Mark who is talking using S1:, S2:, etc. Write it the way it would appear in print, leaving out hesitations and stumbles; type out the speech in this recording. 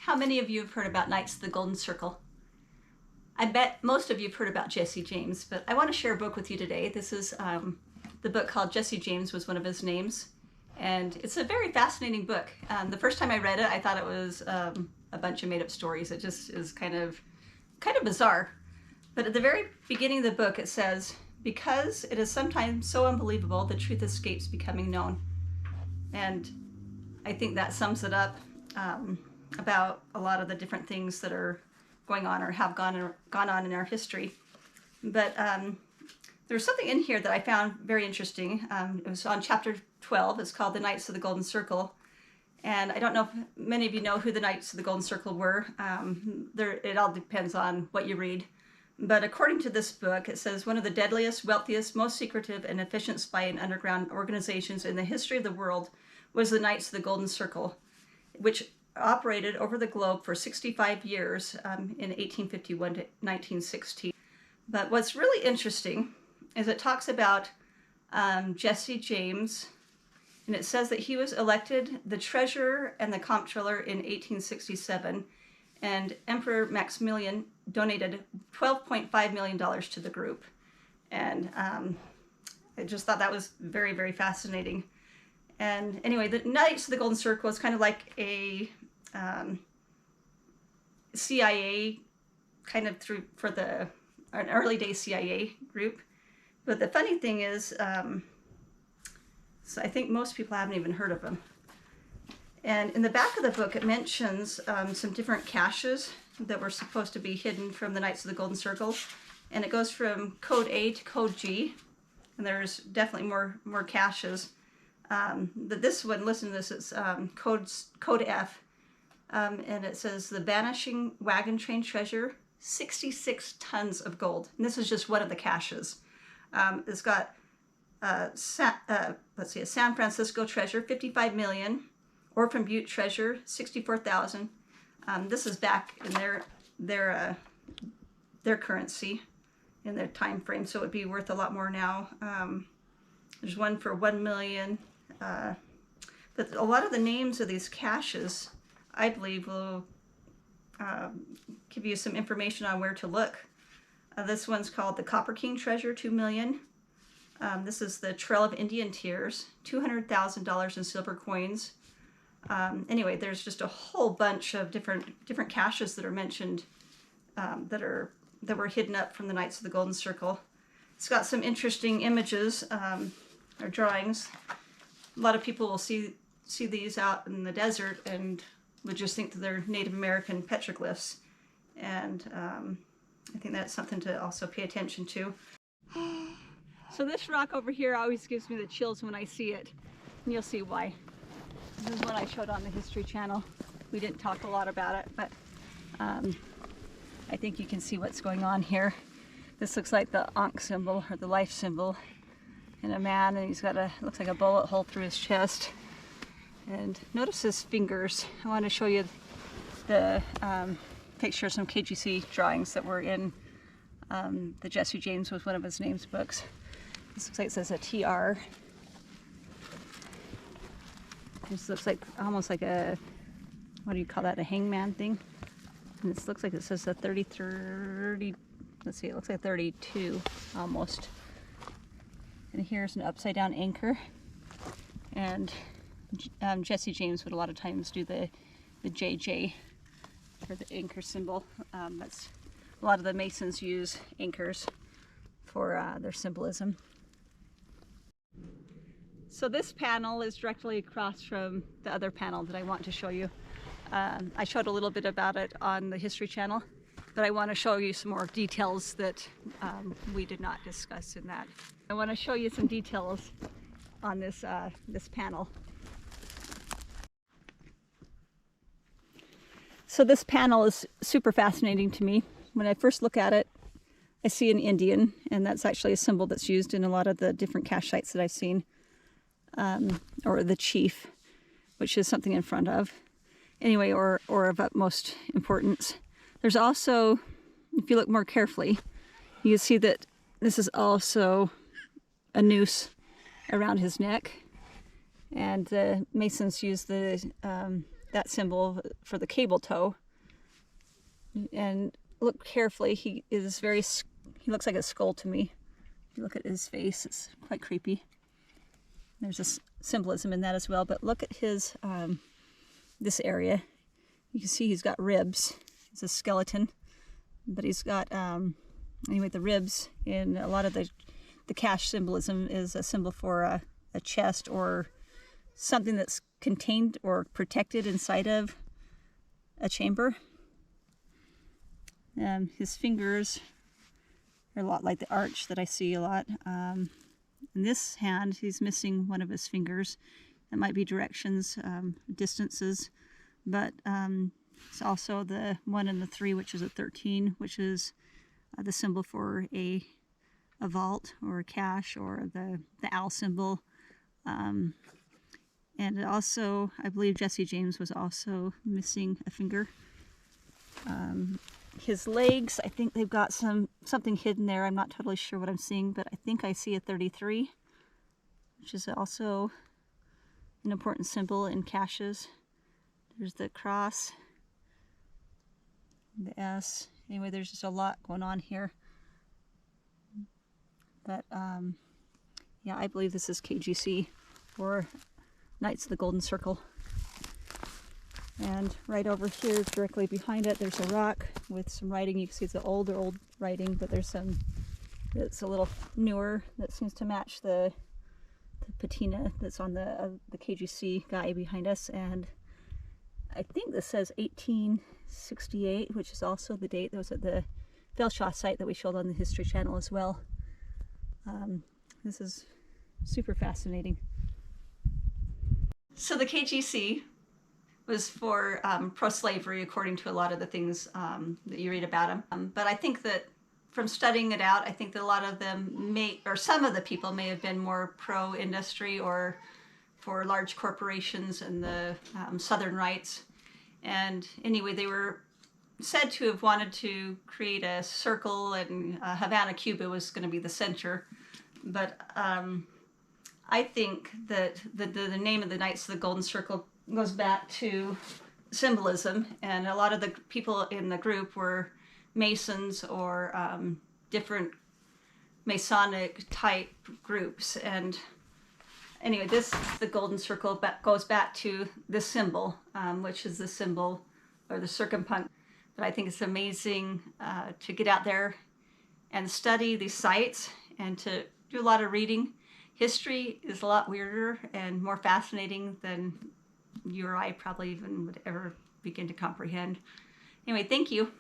S1: How many of you have heard about Knights of the Golden Circle? I bet most of you have heard about Jesse James, but I want to share a book with you today. This is the book called Jesse James was one of his names, and it's a very fascinating book. The first time I read it, I thought it was a bunch of made-up stories. It just is kind of bizarre. But at the very beginning of the book, it says, "Because it is sometimes so unbelievable, the truth escapes becoming known." And I think that sums it up about a lot of the different things that are going on or have gone on in our history. But there's something in here that I found very interesting. It was on chapter 12. It's called The Knights of the Golden Circle. And I don't know if many of you know who the Knights of the Golden Circle were. It all depends on what you read. But according to this book, it says one of the deadliest, wealthiest, most secretive, and efficient spy and underground organizations in the history of the world was the Knights of the Golden Circle, which operated over the globe for 65 years in 1851 to 1960. But what's really interesting is it talks about Jesse James, and it says that he was elected the treasurer and the comptroller in 1867, and Emperor Maximilian donated $12.5 million to the group. And I just thought that was very, very fascinating. And anyway, the Knights of the Golden Circle is kind of like a CIA, kind of for an early day CIA group. But the funny thing is, so I think most people haven't even heard of them. And in the back of the book, it mentions some different caches that were supposed to be hidden from the Knights of the Golden Circle. And it goes from code A to code G. And there's definitely more caches. But this one, listen to this, it's code F. And it says, the vanishing wagon train treasure, 66 tons of gold. And this is just one of the caches. It's got, let's see, a San Francisco treasure, 55 million. Orphan Butte treasure, 64,000. This is back in their currency, in their time frame, so it would be worth a lot more now. There's one for 1 million. But a lot of the names of these caches, I believe, will give you some information on where to look. This one's called the Copper King treasure, 2 million. This is the Trail of Indian Tears, $200,000 in silver coins. Anyway, there's just a whole bunch of different caches that are mentioned that were hidden up from the Knights of the Golden Circle. It's got some interesting images or drawings. A lot of people will see these out in the desert and would just think that they're Native American petroglyphs. And I think that's something to also pay attention to. So this rock over here always gives me the chills when I see it, and you'll see why. This is one I showed on the History Channel. We didn't talk a lot about it, but I think you can see what's going on here. This looks like the Ankh symbol, or the life symbol, and a man, and he's got looks like a bullet hole through his chest. And notice his fingers. I want to show you the picture of some KGC drawings that were in the Jesse James was one of his names books. This looks like it says a TR. This looks like almost like a, what do you call that, a hangman thing? And this looks like it says a 30, let's see, it looks like 32 almost. And here's an upside down anchor. And Jesse James would a lot of times do the JJ for the anchor symbol. That's a lot of the Masons use anchors for their symbolism. So this panel is directly across from the other panel that I want to show you. I showed a little bit about it on the History Channel, but I want to show you some more details that we did not discuss in that. I want to show you some details on this panel. So this panel is super fascinating to me. When I first look at it, I see an Indian, and that's actually a symbol that's used in a lot of the different cache sites that I've seen. Or the chief, which is something in front of. Anyway, or of utmost importance. There's also, if you look more carefully, you can see that this is also a noose around his neck. And the Masons use the that symbol for the cable tow. And look carefully, he looks like a skull to me. If you look at his face, it's quite creepy. There's a symbolism in that as well, but look at his, this area. You can see he's got ribs. It's a skeleton, but he's got, anyway, the ribs in a lot of the cash symbolism is a symbol for a chest or something that's contained or protected inside of a chamber. His fingers are a lot like the arch that I see a lot. In this hand, he's missing one of his fingers. That might be directions, distances, but it's also the 1 and the 3, which is a 13, which is the symbol for a vault or a cache, or the owl symbol. And also, I believe Jesse James was also missing a finger. His legs, I think they've got something hidden there. I'm not totally sure what I'm seeing, but I think I see a 33, which is also an important symbol in caches. There's the cross, the S. Anyway, there's just a lot going on here. But yeah, I believe this is KGC, or Knights of the Golden Circle. And right over here, directly behind it, there's a rock with some writing. You can see it's an old writing, but there's some that's a little newer that seems to match the patina that's on the KGC guy behind us. And I think this says 1868, which is also the date that was at the Felshaw site that we showed on the History Channel as well. This is super fascinating. So the KGC was for pro-slavery, according to a lot of the things that you read about them. But I think that from studying it out, I think that a lot of them some of the people may have been more pro-industry or for large corporations and the Southern rights. And anyway, they were said to have wanted to create a circle, and Havana, Cuba was going to be the center. But I think that the name of the Knights of the Golden Circle goes back to symbolism, and a lot of the people in the group were Masons or different Masonic type groups. And anyway, the Golden Circle goes back to this symbol, which is the symbol or the circumpunct. But I think it's amazing to get out there and study these sites and to do a lot of reading. History is a lot weirder and more fascinating than you or I probably even would ever begin to comprehend. Anyway, thank you.